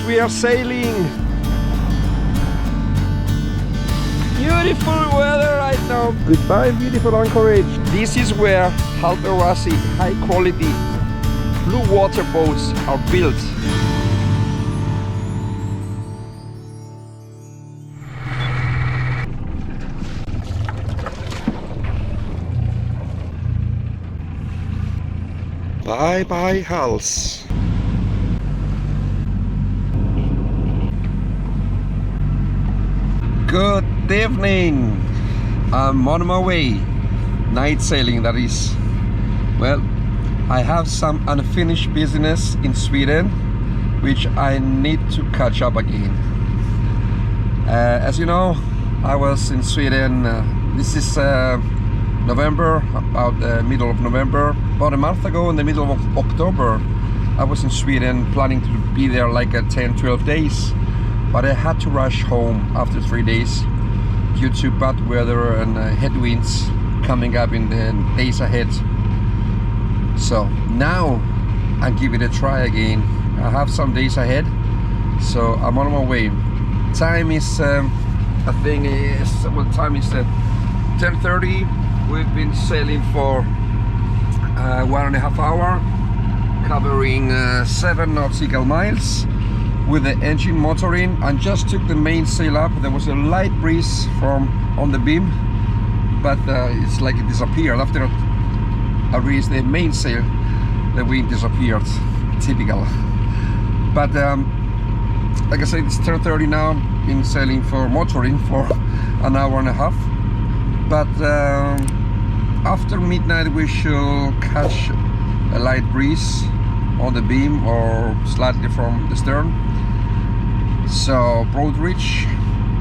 we are sailing. Beautiful weather right now. Goodbye, beautiful anchorage. This is where Halberg Rassy high quality blue water boats are built. Bye bye, Hals. Good evening. I'm on my way. Night sailing, that is. Well, I have some unfinished business in Sweden, which I need to catch up again. As you know, I was in Sweden. This is November, about the middle of November. About a month ago, in the middle of October, I was in Sweden planning to be there like 10-12 days, but I had to rush home after 3 days due to bad weather and headwinds coming up in the days ahead. So now I give it a try again. I have some days ahead, so I'm on my way. Time is, I think is, what time is it? 10:30. We've been sailing for 1.5 hours, covering 7 nautical miles with the engine motoring, and just took the mainsail up. There was a light breeze from on the beam, but it's like it disappeared. After I raised the mainsail, the wind disappeared. Typical. But like I said, it's 10:30 now. Been sailing for motoring for 1.5 hours. But after midnight we should catch a light breeze on the beam or slightly from the stern, so broad reach.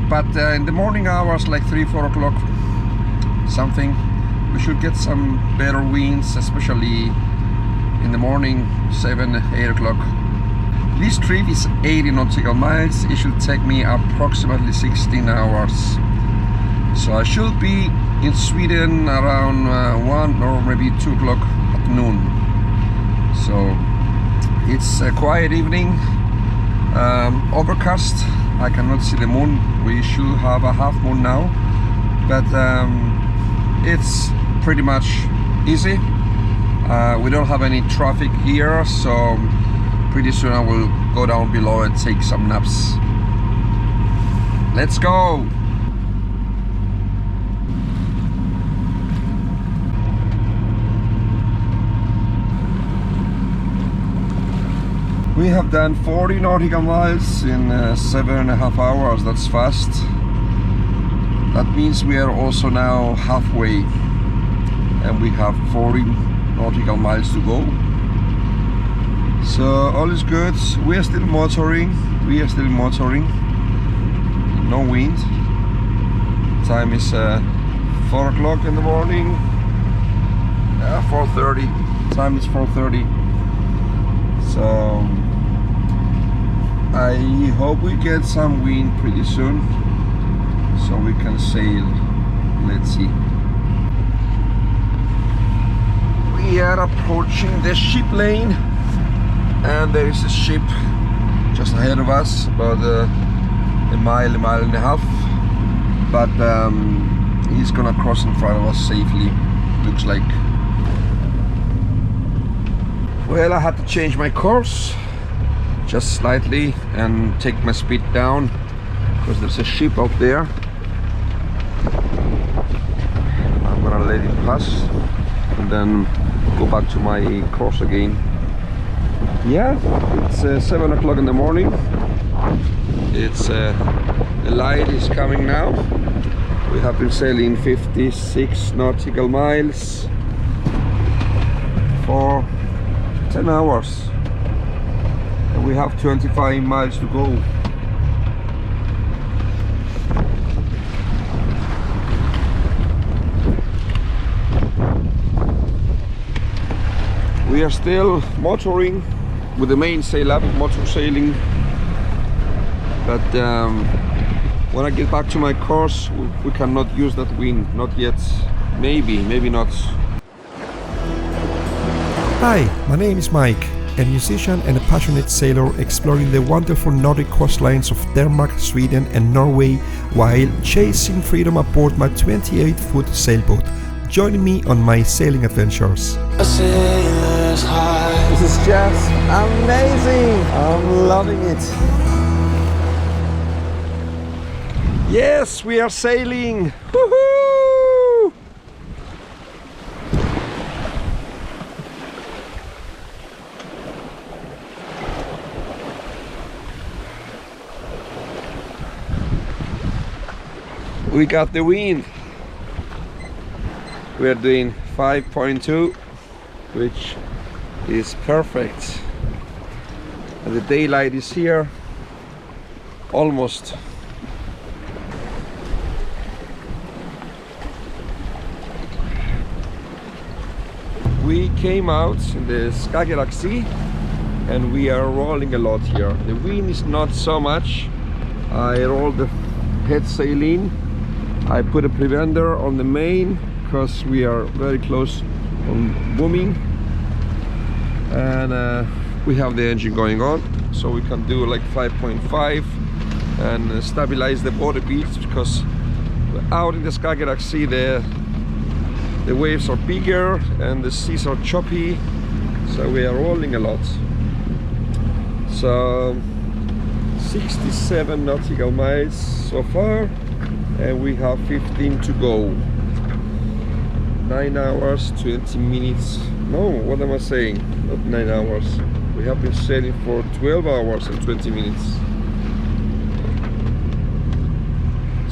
But in the morning hours, like 3-4 o'clock something, we should get some better winds, especially in the morning, 7-8 o'clock. This trip is 80 nautical miles. It should take me approximately 16 hours. So I should be in Sweden around 1 or maybe 2 o'clock at noon. So it's a quiet evening, overcast. I cannot see the moon. We should have a half moon now, but it's pretty much easy. We don't have any traffic here, so pretty soon I will go down below and take some naps. Let's go! We have done 40 nautical miles in 7.5 hours. That's fast. That means we are also now halfway, and we have 40 nautical miles to go. So all is good. We are still motoring. No wind. Time is 4 o'clock in the morning. 4:30. Time is 4:30. So I hope we get some wind pretty soon, so we can sail. Let's see. We are approaching the ship lane, and there is a ship just ahead of us, about a mile and a half. But he's gonna cross in front of us safely, looks like. Well, I had to change my course just slightly and take my speed down because there's a ship out there. I'm gonna let it pass and then go back to my course again. Yeah, it's 7 o'clock in the morning. It's the light is coming now. We have been sailing 56 nautical miles for 10 hours, and we have 25 miles to go. We are still motoring with the mainsail up, motor sailing, but when I get back to my course we cannot use that wind, not yet. Maybe not. Hi, my name is Mike. a musician and a passionate sailor exploring the wonderful Nordic coastlines of Denmark, Sweden and Norway while chasing freedom aboard my 28-foot sailboat. Join me on my sailing adventures. This is just amazing! I'm loving it! Yes, we are sailing! Woohoo! We got the wind. We are doing 5.2, which is perfect. And the daylight is here almost. We came out in the Kattegat Sea and we are rolling a lot here. The wind is not so much. I rolled the head sail in. I put a preventer on the main because we are very close on booming, and we have the engine going on, so we can do like 5.5 and stabilize the boat a bit, because out in the Kattegat Sea the waves are bigger and the seas are choppy, so we are rolling a lot. So 67 nautical miles so far, and we have 15 to go. 9 hours 20 minutes. No, what am I saying? Not 9 hours. We have been sailing for 12 hours and 20 minutes.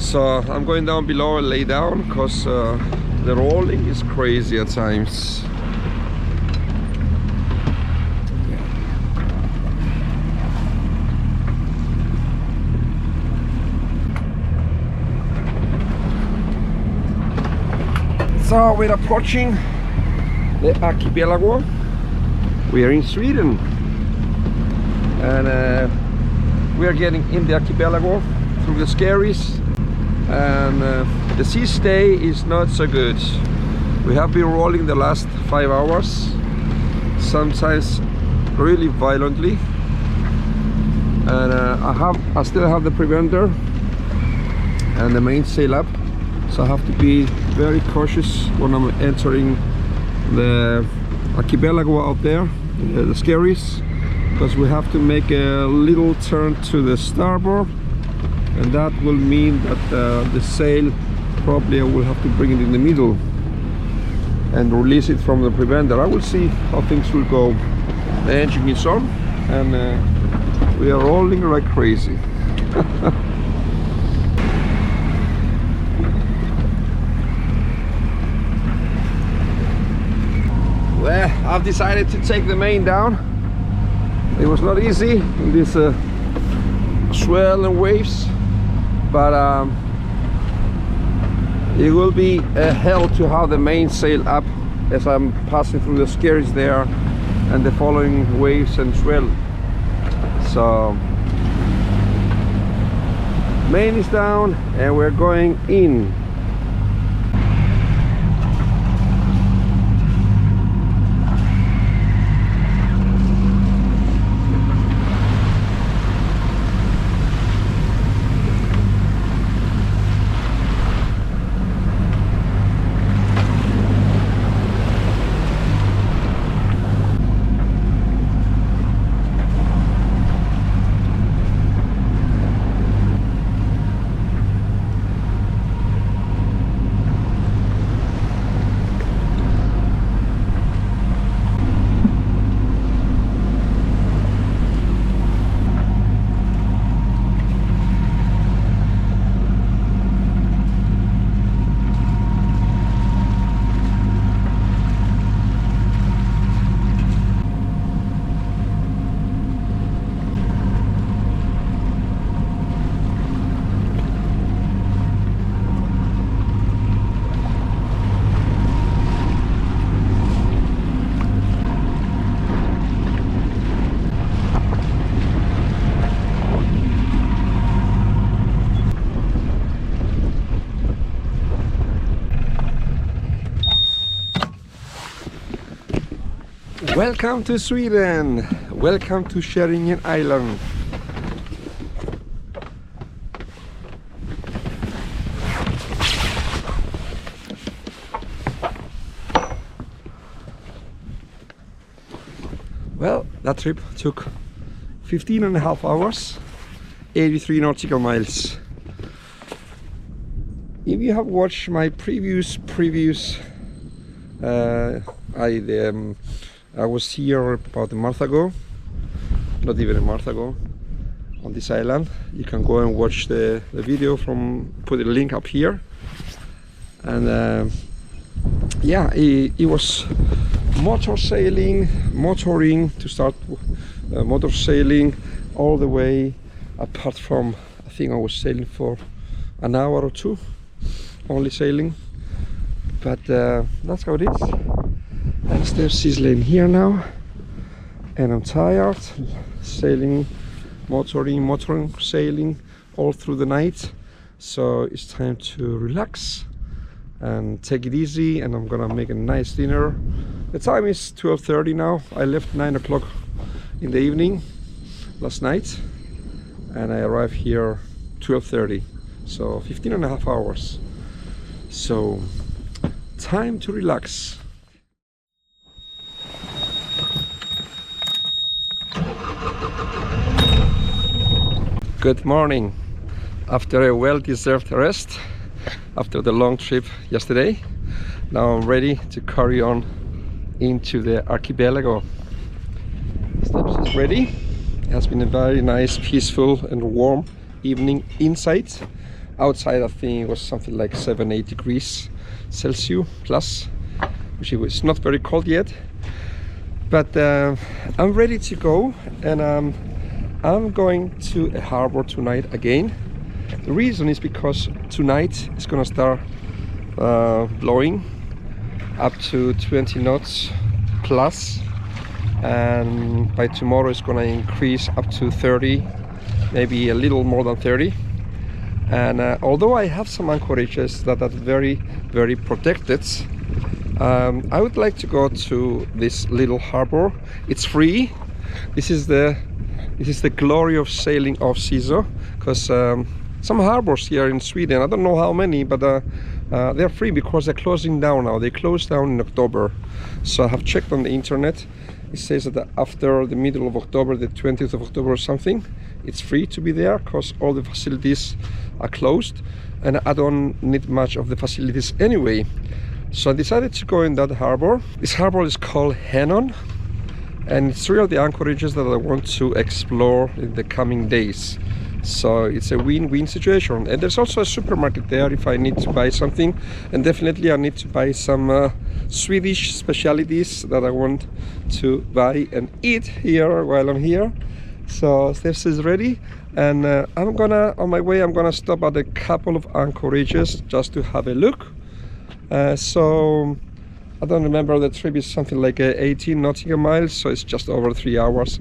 So I'm going down below and lay down, because the rolling is crazy at times. So we're approaching the Archipelago. We are in Sweden, and we are getting in the Archipelago through the skerries, and the sea stay is not so good. We have been rolling the last 5 hours, sometimes really violently, and I still have the preventer and the mainsail up. So I have to be very cautious when I'm entering the Archipelago out there, the skerries, because we have to make a little turn to the starboard, and that will mean that the sail probably I will have to bring it in the middle and release it from the preventer. I will see how things will go. The engine is on and we are rolling like crazy. Well, I've decided to take the main down. It was not easy in this swell and waves, but it will be a hell to have the mainsail up as I'm passing through the skerries there and the following waves and swell. So main is down and we're going in. Welcome to Sweden! Welcome to Kärringön Island! Well, that trip took 15.5 hours, 83 nautical miles. If you have watched my previous I was here about a month ago, not even a month ago, on this island. You can go and watch the video from, put a link up here. And yeah, it was motor sailing, motoring to start, motor sailing all the way, apart from, I think I was sailing for an hour or two, only sailing. But that's how it is. And there's sizzling here now, and I'm tired, sailing, motoring, sailing all through the night. So it's time to relax and take it easy, and I'm gonna make a nice dinner. The time is 12:30 now. I left 9 o'clock in the evening last night, and I arrived here 12:30, so 15.5 hours. So time to relax. Good morning. After a well-deserved rest after the long trip yesterday, now I'm ready to carry on into the Archipelago. Steps is ready. It has been a very nice, peaceful and warm evening inside. Outside I think it was something like 7-8 degrees Celsius plus, which is not very cold yet. But I'm ready to go, and I'm going to a harbor tonight again. The reason is because tonight it's gonna start blowing up to 20 knots plus, and by tomorrow it's gonna increase up to 30, maybe a little more than 30. And although I have some anchorages that are very protected, I would like to go to this little harbor. It's free. This is the glory of sailing off season, because some harbors here in Sweden, I don't know how many, but they're free because they're closing down now. They closed down in October. So I have checked on the internet. It says that after the middle of October, the 20th of October or something, it's free to be there because all the facilities are closed, and I don't need much of the facilities anyway. So I decided to go in that harbor. This harbor is called Henån, and it's really the anchorages that I want to explore in the coming days. So it's a win-win situation. And there's also a supermarket there if I need to buy something, and definitely I need to buy some Swedish specialities that I want to buy and eat here while I'm here. So Steph's is ready, and I'm gonna, on my way, I'm gonna stop at a couple of anchorages just to have a look. So I don't remember, the trip is something like 18 nautical miles, so it's just over 3 hours.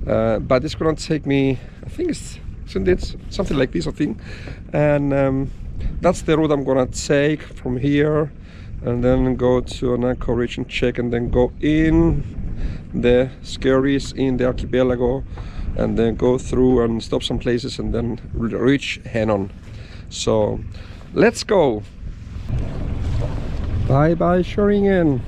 But it's gonna take me, I think it's something like this, I think. And that's the route I'm gonna take from here, and then go to an anchorage and check, and then go in the skerries in the archipelago, and then go through and stop some places, and then reach Henån. So let's go. Bye bye Kärringön.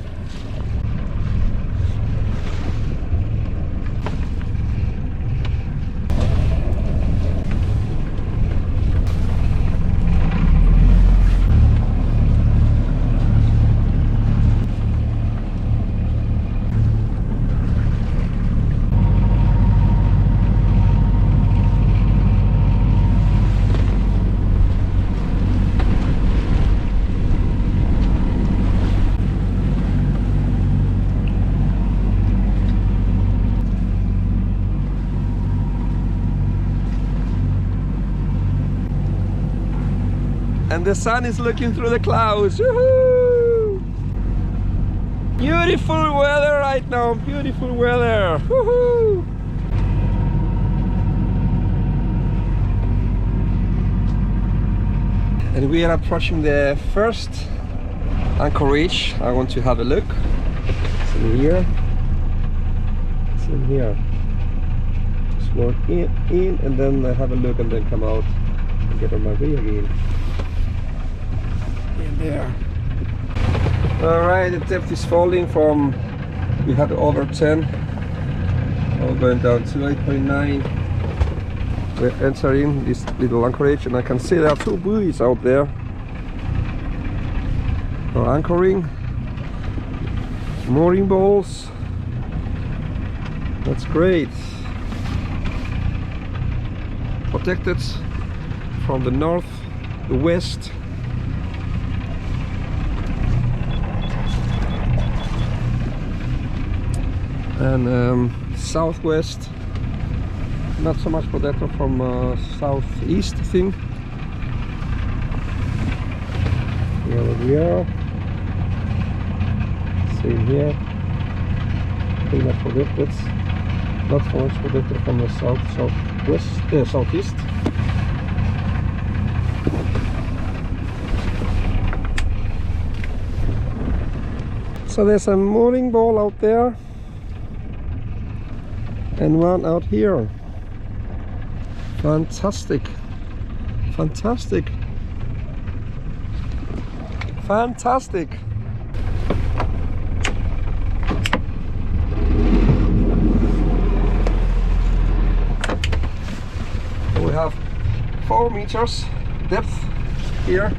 And the sun is looking through the clouds. Woohoo! Beautiful weather right now, beautiful weather. Woohoo! And we are approaching the first anchorage. I want to have a look. So here, in here. Just go in and then have a look and then come out and get on my way again. In there. Alright, the depth is falling from, we had over 10. Now we're going down to 8.9. We're entering this little anchorage and I can see there are 2 buoys out there. For anchoring. Mooring balls. That's great. Protected from the north, the west. And southwest. Not so much protected from southeast thing. Here we are. Same here. Pretty much protected. Not so much protected from the southwest, southeast. So there's a mooring ball out there and one out here. Fantastic, fantastic, fantastic. We have 4 meters depth here.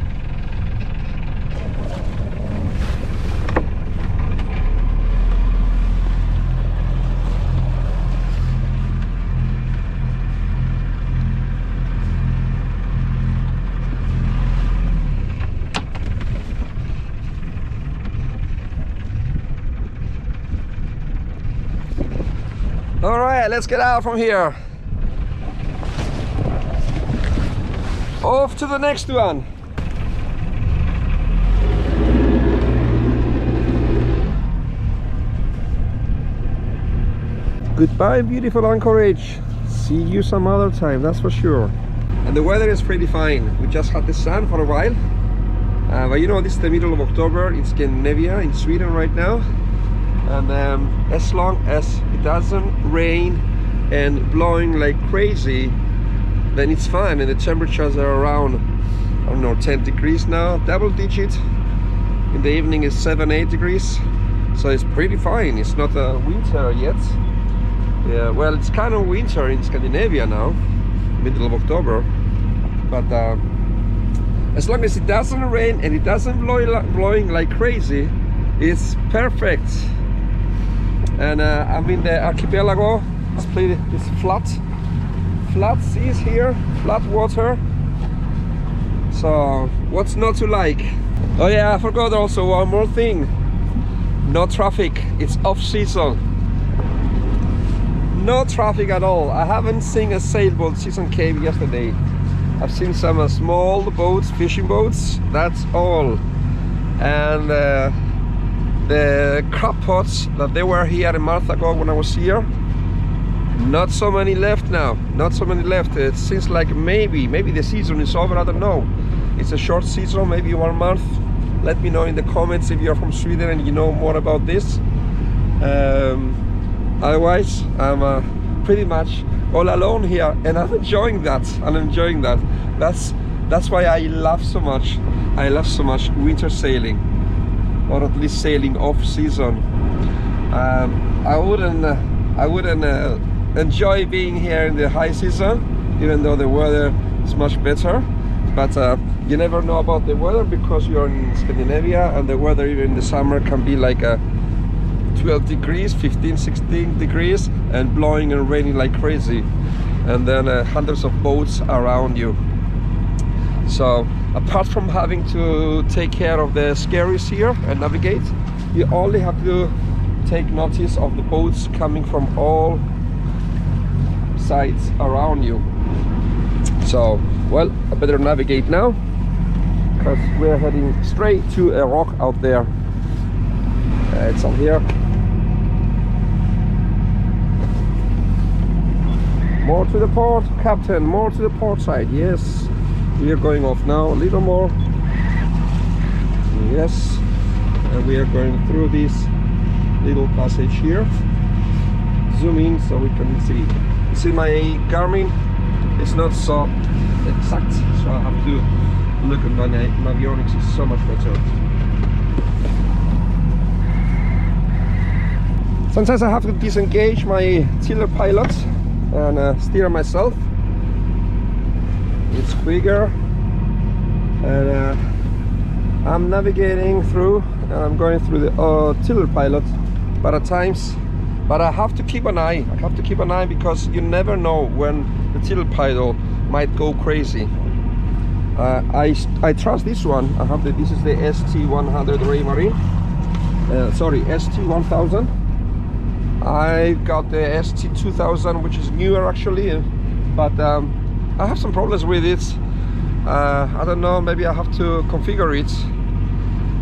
All right, let's get out from here. Off to the next one. Goodbye, beautiful anchorage. See you some other time, that's for sure. And the weather is pretty fine. We just had the sun for a while. But you know, this is the middle of October in Scandinavia, in Sweden right now. And as long as it doesn't rain and blowing like crazy, then it's fine. And the temperatures are around, I don't know, 10 degrees now, double digit. In the evening is 7-8 degrees, so it's pretty fine. It's not winter yet. Yeah, well, it's kind of winter in Scandinavia now, middle of October. But as long as it doesn't rain and it doesn't blowing like crazy, it's perfect. And I'm in the Archipelago. It's flat seas here, flat water. So what's not to like? Oh yeah, I forgot also one more thing. No traffic. It's off season. No traffic at all. I haven't seen a sailboat since I came yesterday. I've seen some small boats, fishing boats. That's all. And the crab pots that they were here a month ago when I was here, not so many left now. Not so many left. It seems like maybe the season is over. I don't know. It's a short season, maybe 1 month. Let me know in the comments if you're from Sweden and you know more about this. Otherwise, I'm pretty much all alone here, and I'm enjoying that. That's why I love so much. I love so much winter sailing, or at least sailing off season. I wouldn't enjoy being here in the high season, even though the weather is much better. But you never know about the weather, because you're in Scandinavia, and the weather even in the summer can be like 12 degrees, 15, 16 degrees, and blowing and raining like crazy, and then hundreds of boats around you. So apart from having to take care of the skerries here and navigate, you only have to take notice of the boats coming from all sides around you. So, well, I better navigate now, because we're heading straight to a rock out there. It's on here. More to the port, Captain, more to the port side. Yes, we are going off now, a little more. Yes, and we are going through this little passage here. zoom in so we can see. You see my Garmin is not so exact, so I have to look at my avionics is so much better. Sometimes I have to disengage my tiller pilot and steer myself. It's quicker, and I'm navigating through and I'm going through the tiller pilot, but at times, but I have to keep an eye. I have to keep an eye because you never know when the tiller pilot might go crazy. I trust this one. I have this is the ST100 Ray Marine. Sorry, ST1000. I got the ST2000, which is newer actually, but I have some problems with it. I don't know, maybe I have to configure it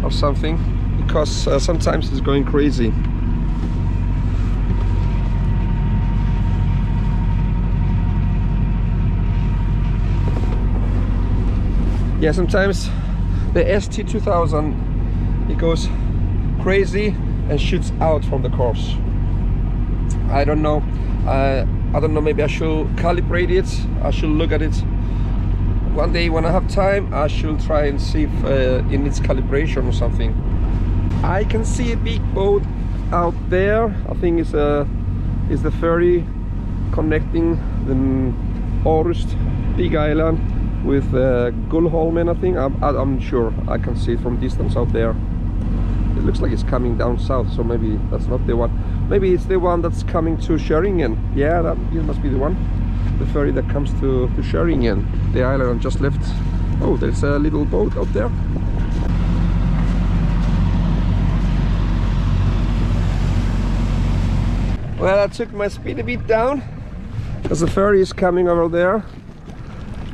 or something, because sometimes it's going crazy. Yeah, sometimes the ST2000, it goes crazy and shoots out from the course. I don't know. I don't know, maybe I should calibrate it. I should look at it. One day when I have time, I should try and see if it needs calibration or something. I can see a big boat out there. I think it's the ferry connecting the Orust big island with Gullholmen, I think. I'm sure. I can see it from distance out there. It looks like it's coming down south, so maybe that's not the one. Maybe it's the one that's coming to Kärringön. Yeah, that must be the one. The ferry that comes to Kärringön, the island I just left. Oh, there's a little boat out there. Well, I took my speed a bit down because the ferry is coming over there,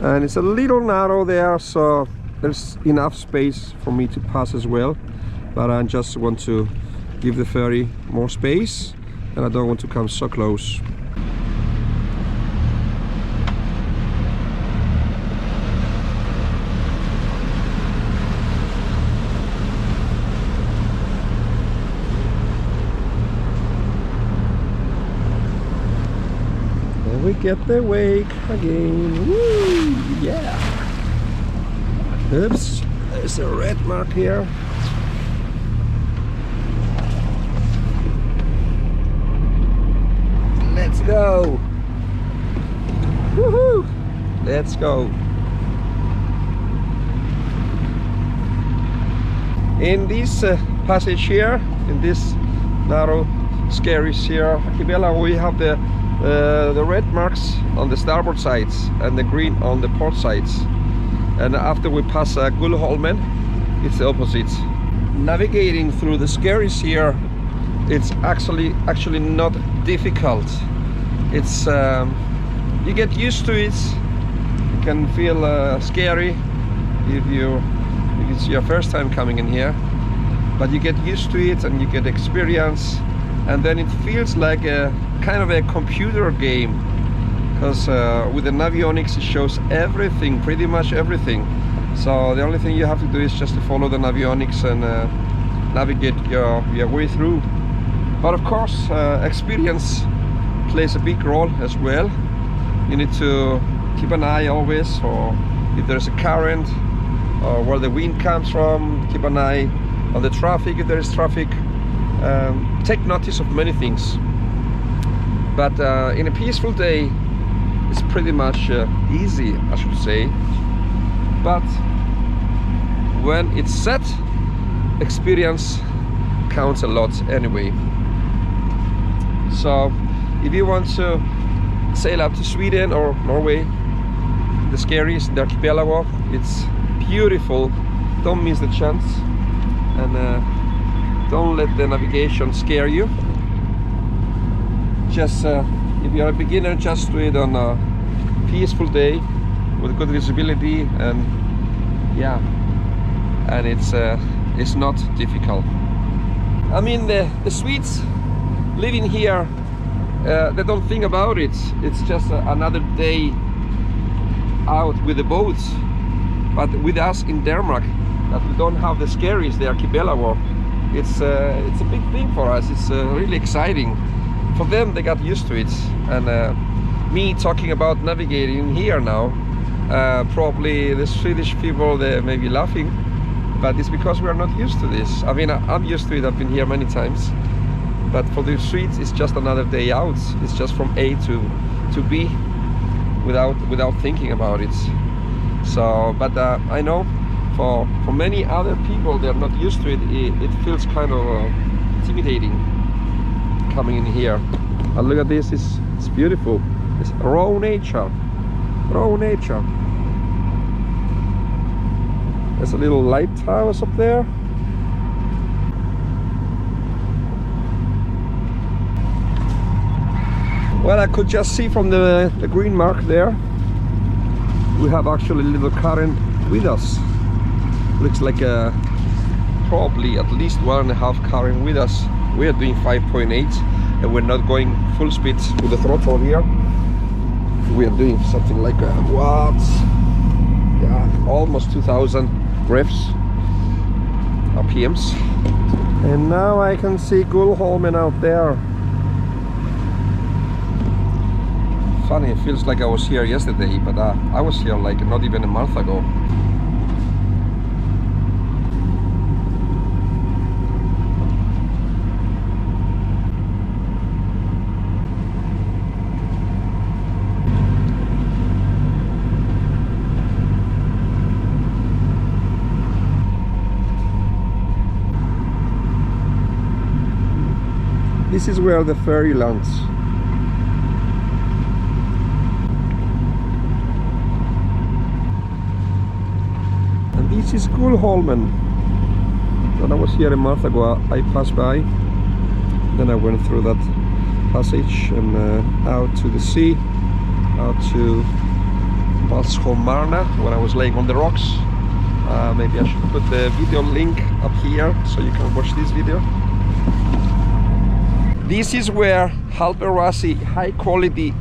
and it's a little narrow there, so there's enough space for me to pass as well. But I just want to give the ferry more space, and I don't want to come so close. There we get the wake again. Woo! Yeah! Oops, there's a red mark here. Let's go! Woohoo! Let's go! In this passage here, in this narrow, scary archipelago, we have the red marks on the starboard sides and the green on the port sides. And after we pass Gullholmen, it's the opposite. Navigating through the skerries here, it's actually not difficult. It's you get used to it. You can feel scary if it's your first time coming in here, but you get used to it and you get experience, and then it feels like a kind of a computer game, because with the navionics it shows everything, pretty much everything. So the only thing you have to do is just to follow the navionics and navigate your way through. But of course, experience plays a big role as well. You need to keep an eye always, or if there's a current or where the wind comes from. Keep an eye on the traffic if there is traffic. Take notice of many things. But in a peaceful day, it's pretty much easy, I should say. But when it's set, experience counts a lot anyway. So if you want to sail up to Sweden or Norway, the skerries, the archipelago, it's beautiful. Don't miss the chance, and don't let the navigation scare you. Just if you're a beginner, just do it on a peaceful day with good visibility, and yeah, and it's not difficult. I mean, the Swedes living here, they don't think about it. It's just another day out with the boats. But with us in Denmark, that we don't have the skerries, the archipelago, it's a big thing for us. It's really exciting. for them, they got used to it. And me talking about navigating here now, probably the Swedish people, they may be laughing, but it's because we are not used to this. I mean, I'm used to it, I've been here many times, but for the Swedes it's just another day out. It's just from A to B without thinking about it. So, but I know for many other people, they're not used to it. It feels kind of intimidating coming in here. And look at this, it's beautiful. It's raw nature. Raw nature. There's a little lighthouse up there. Well, I could just see from the green mark there, we have actually a little current with us. Looks like probably at least 1.5 current with us. We are doing 5.8 and we're not going full speed with the throttle here. We are doing something like almost 2000 revs, RPMs. And now I can see Gullholmen out there. Funny, it feels like I was here yesterday, but I was here like not even a month ago. This is where the ferry lands. And this is Gullholmen. When I was here a month ago, I passed by. Then I went through that passage and out to the sea, out to Marna, when I was laying on the rocks. Maybe I should put the video link up here so you can watch this video. This is where Halberg Rassy high quality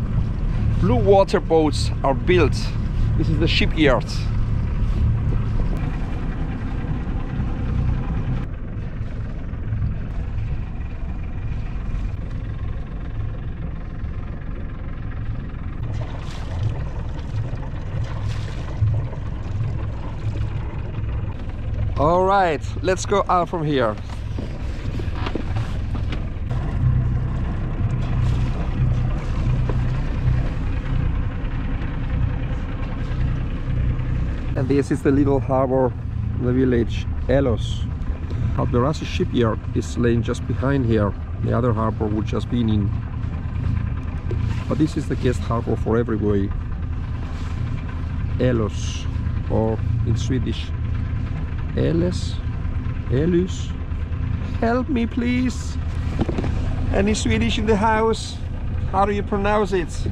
blue water boats are built. This is the shipyard. All right, let's go out from here. And this is the little harbor, the village Ellös. Halberg Rassy shipyard is laying just behind here. The other harbor would just be in. But this is the guest harbor for everybody. Ellös, or in Swedish, Ellös. Ellös. Help me, please. Any Swedish in the house? How do you pronounce it?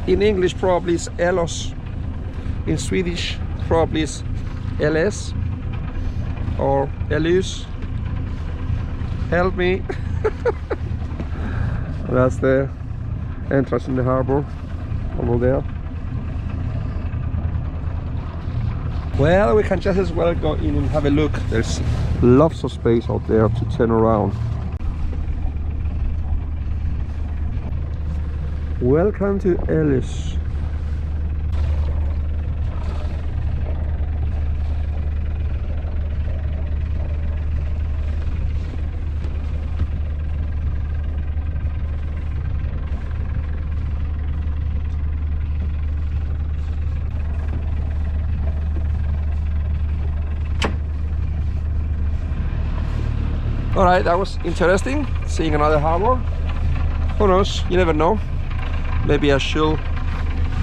In English, probably it's Ellös. In Swedish, probably it's Ellös or Ellös. Help me. That's the entrance in the harbor over there. Well, we can just as well go in and have a look. There's lots of space out there to turn around. Welcome to Ellös. Alright, that was interesting, seeing another harbor. Who knows, you never know. Maybe I should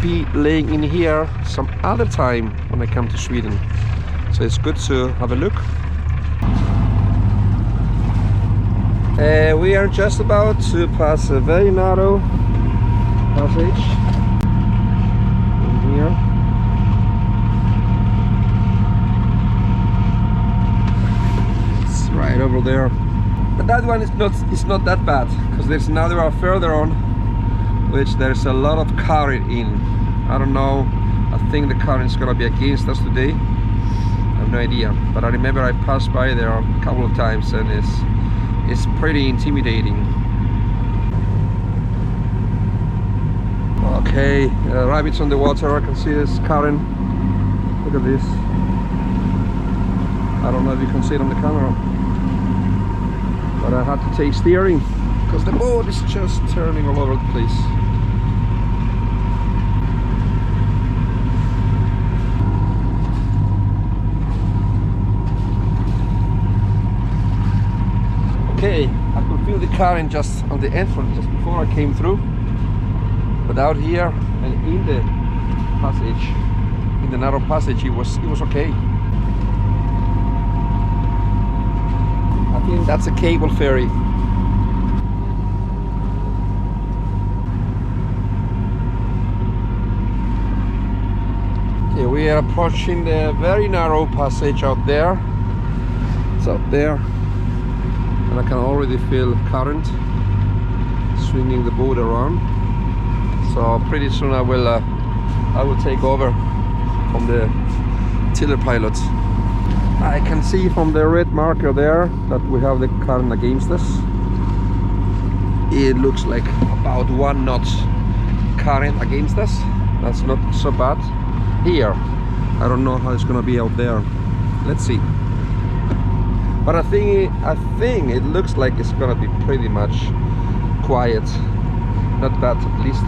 be laying in here some other time when I come to Sweden. So it's good to have a look. We are just about to pass a very narrow passage in here. It's right over there. But that one is not that bad, because there's another one further on which there's a lot of current in. I don't know, I think the current is gonna be against us today. I have no idea, but I remember I passed by there a couple of times and it's pretty intimidating. Okay, rabbits on the water. I can see this current. Look at this. I don't know if you can see it on the camera, but I had to take steering because the boat is just turning all over the place. Okay, I could feel the current just on the entrance, just before I came through. But out here and in the passage, in the narrow passage, it was okay. I think that's a cable ferry. Okay, we are approaching the very narrow passage out there. It's out there, and I can already feel current swinging the boat around. So pretty soon I will take over from the tiller pilot. I can see from the red marker there that we have the current against us. It looks like about 1 knot current against us. That's not so bad here. I don't know how it's gonna be out there. Let's see. But I think it looks like it's gonna be pretty much quiet. Not bad, at least.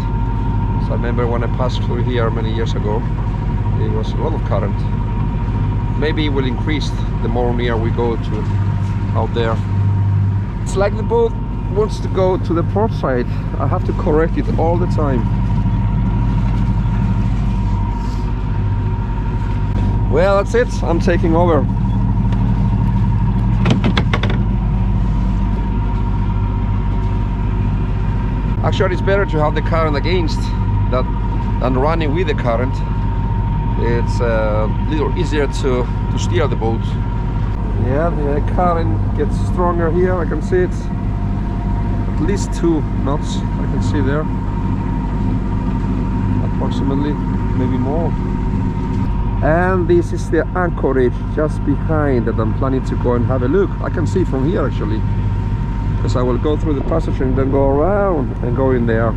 So I remember when I passed through here many years ago, it was a lot of current. Maybe it will increase the more near we go to out there. It's like the boat wants to go to the port side. I have to correct it all the time. Well, that's it. I'm taking over. Actually, it's better to have the current against that than running with the current. It's a little easier to steer the boat. Yeah, the current gets stronger here. I can see it. At least 2 knots I can see there. Approximately, maybe more. And this is the anchorage just behind that I'm planning to go and have a look. I can see from here actually, because I will go through the passage and then go around and go in there.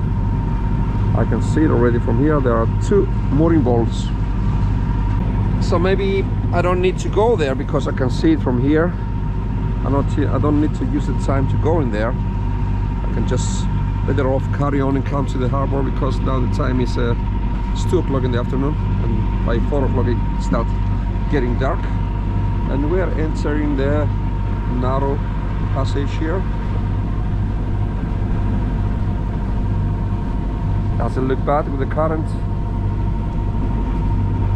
I can see it already from here. There are 2 mooring bolts. So maybe I don't need to go there because I can see it from here. I don't need to use the time to go in there. I can just better off carry on and come to the harbor, because now the time is 2 o'clock in the afternoon, and by 4 o'clock it starts getting dark. And we are entering the narrow passage here. Doesn't look bad with the current.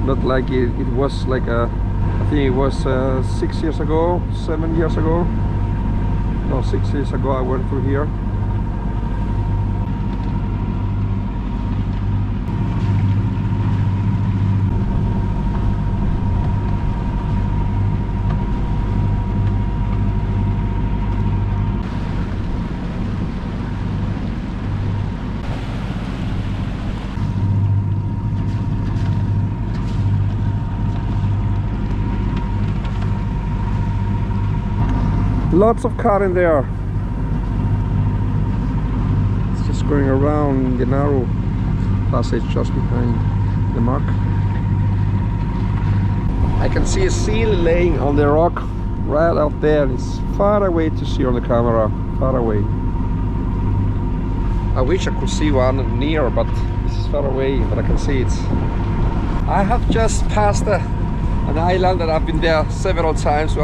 Not like it was like I think it was 6 years ago, 7 years ago. No, 6 years ago I went through here. Lots of current there. It's just going around the narrow passage just behind the mark. I can see a seal laying on the rock right out there. It's far away to see on the camera, far away. I wish I could see one near, but this is far away, but I can see it. I have just passed an island that I've been there several times.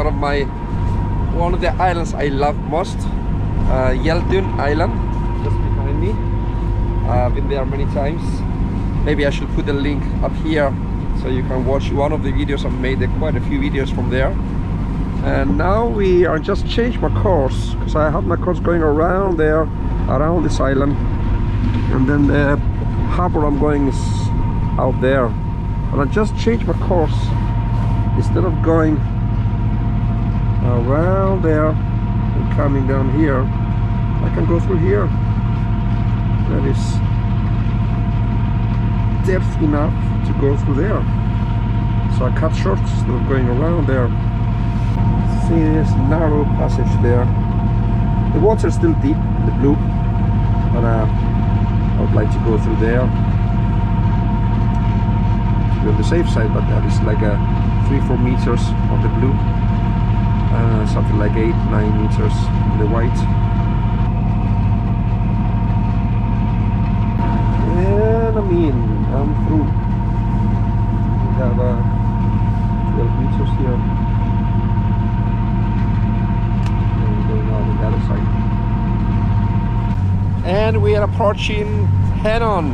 One of the islands I love most, Ellös Island, just behind me. I've been there many times. Maybe I should put a link up here so you can watch one of the videos I've made. Quite a few videos from there. And now we are just changed my course, because I have my course going around there, around this island, and then the harbor I'm going is out there. But I just changed my course. Instead of going around there and coming down here, I can go through here. There is depth enough to go through there, so I cut short instead of going around there. See this narrow passage there. The water is still deep, the blue, but I would like to go through there. be on the safe side, but that is like 3-4 meters on the blue, something like 8-9 meters on the white. And I mean, I'm through. We have 12 meters here. And we're going out on the other side. And we are approaching Henån.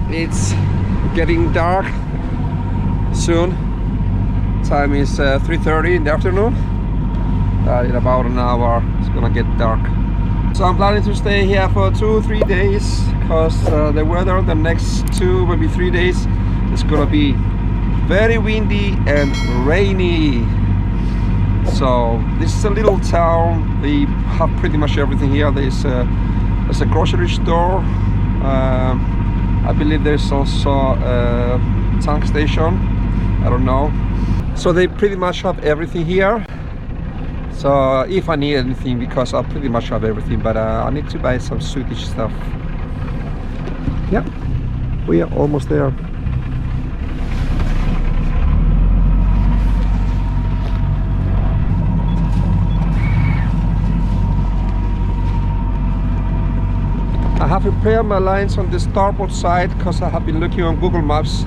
It's getting dark soon. Time is 3:30 in the afternoon. In about an hour it's gonna get dark. So I'm planning to stay here for 2-3 days because the weather the next 2, maybe 3 days is gonna be very windy and rainy. So this is a little town. They have pretty much everything here. There's a grocery store. I believe there's also a tank station. I don't know. So they pretty much have everything here. So if I need anything, because I pretty much have everything, but I need to buy some Swedish stuff. Yeah, we are almost there. I have prepared my lines on the starboard side because I have been looking on Google Maps,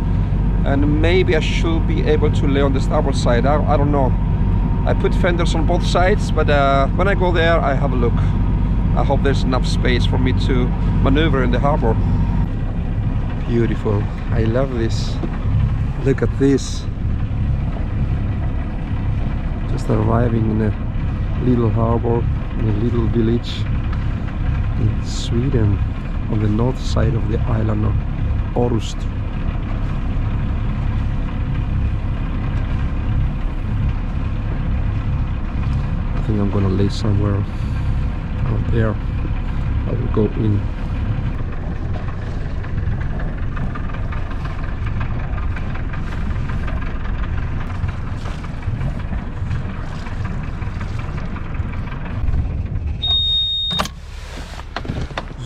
and maybe I should be able to lay on the starboard side. I don't know. I put fenders on both sides, but when I go there I have a look. I hope there's enough space for me to maneuver in the harbor. Beautiful. I love this. Look at this. Just arriving in a little harbor, in a little village in Sweden, on the north side of the island of Orust. I think I'm gonna lay somewhere out there. I will go in.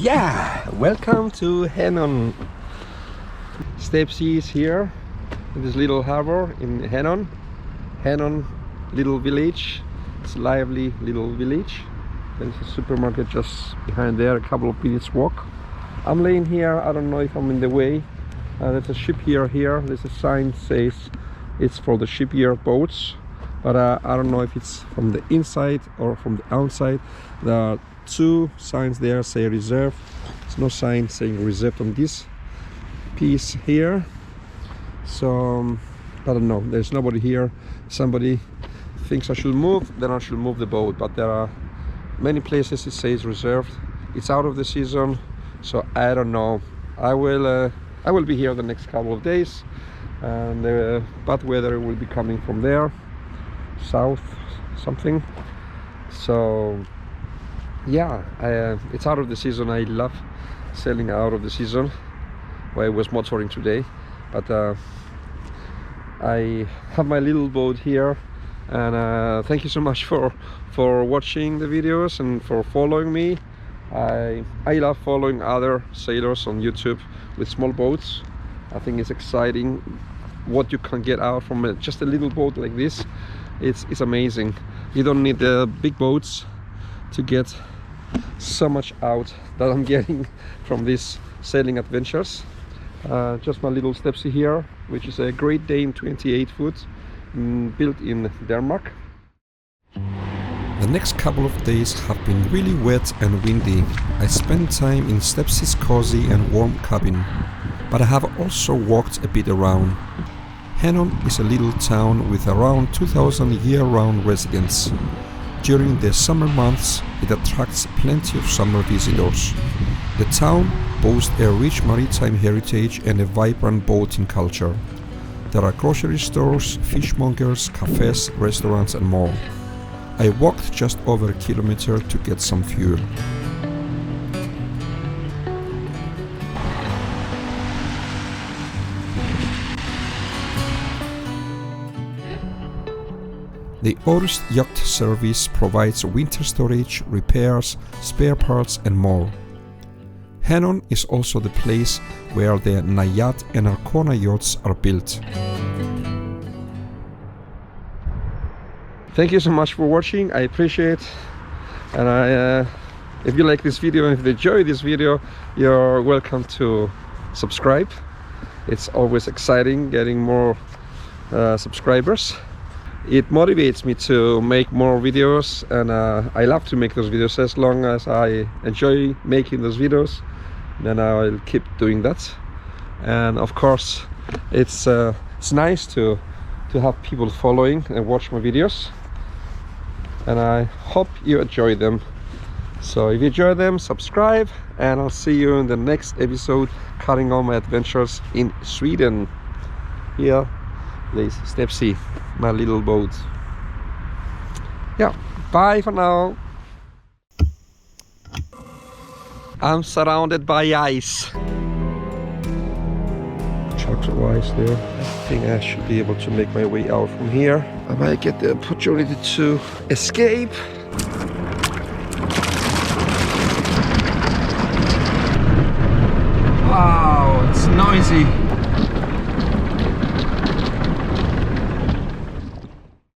Yeah, welcome to Henån. Stepsy is here in this little harbor in Henån. Henån, little village. It's a lively little village. There's a supermarket just behind there, a couple of minutes walk. I'm laying here. I don't know if I'm in the way. There's a ship here. There's a sign says it's for the shipyard boats, but I don't know if it's from the inside or from the outside. There are 2 signs there say reserve. There's no sign saying reserved on this piece here. So I don't know. There's nobody here. Somebody thinks I should move, then I should move the boat. But there are many places it says reserved. It's out of the season, so I don't know. I will be here the next couple of days, and the bad weather will be coming from there, south something. So yeah, it's out of the season. I love sailing out of the season. Well, I was motoring today, but I have my little boat here. And thank you so much for watching the videos and for following me. I love following other sailors on YouTube with small boats. I think it's exciting what you can get out from just a little boat like this. It's amazing. You don't need the big boats to get so much out that I'm getting from these sailing adventures. Just my little Stepsy here, which is a Great Dane 28 foot. Built in Denmark. The next couple of days have been really wet and windy. I spent time in Stepsy's cozy and warm cabin, but I have also walked a bit around. Henån is a little town with around 2,000 year-round residents. During the summer months, it attracts plenty of summer visitors. The town boasts a rich maritime heritage and a vibrant boating culture. There are grocery stores, fishmongers, cafes, restaurants and more. I walked just over a kilometer to get some fuel. The Orust Yacht Service provides winter storage, repairs, spare parts and more. Henån is also the place where the Najat and Arkona yachts are built. Thank you so much for watching, I appreciate, and if you like this video and if you enjoy this video, you're welcome to subscribe. It's always exciting getting more subscribers. It motivates me to make more videos, and I love to make those videos. As long as I enjoy making those videos, then I'll keep doing that. And of course it's nice to have people following and watch my videos, and I hope you enjoy them. So if you enjoy them, subscribe, and I'll see you in the next episode, carrying on my adventures in Sweden. Here plays Stepsy, my little boat. Yeah, bye for now. I'm surrounded by ice. Chunks of ice there. I think I should be able to make my way out from here. I might get the opportunity to escape. Wow, it's noisy.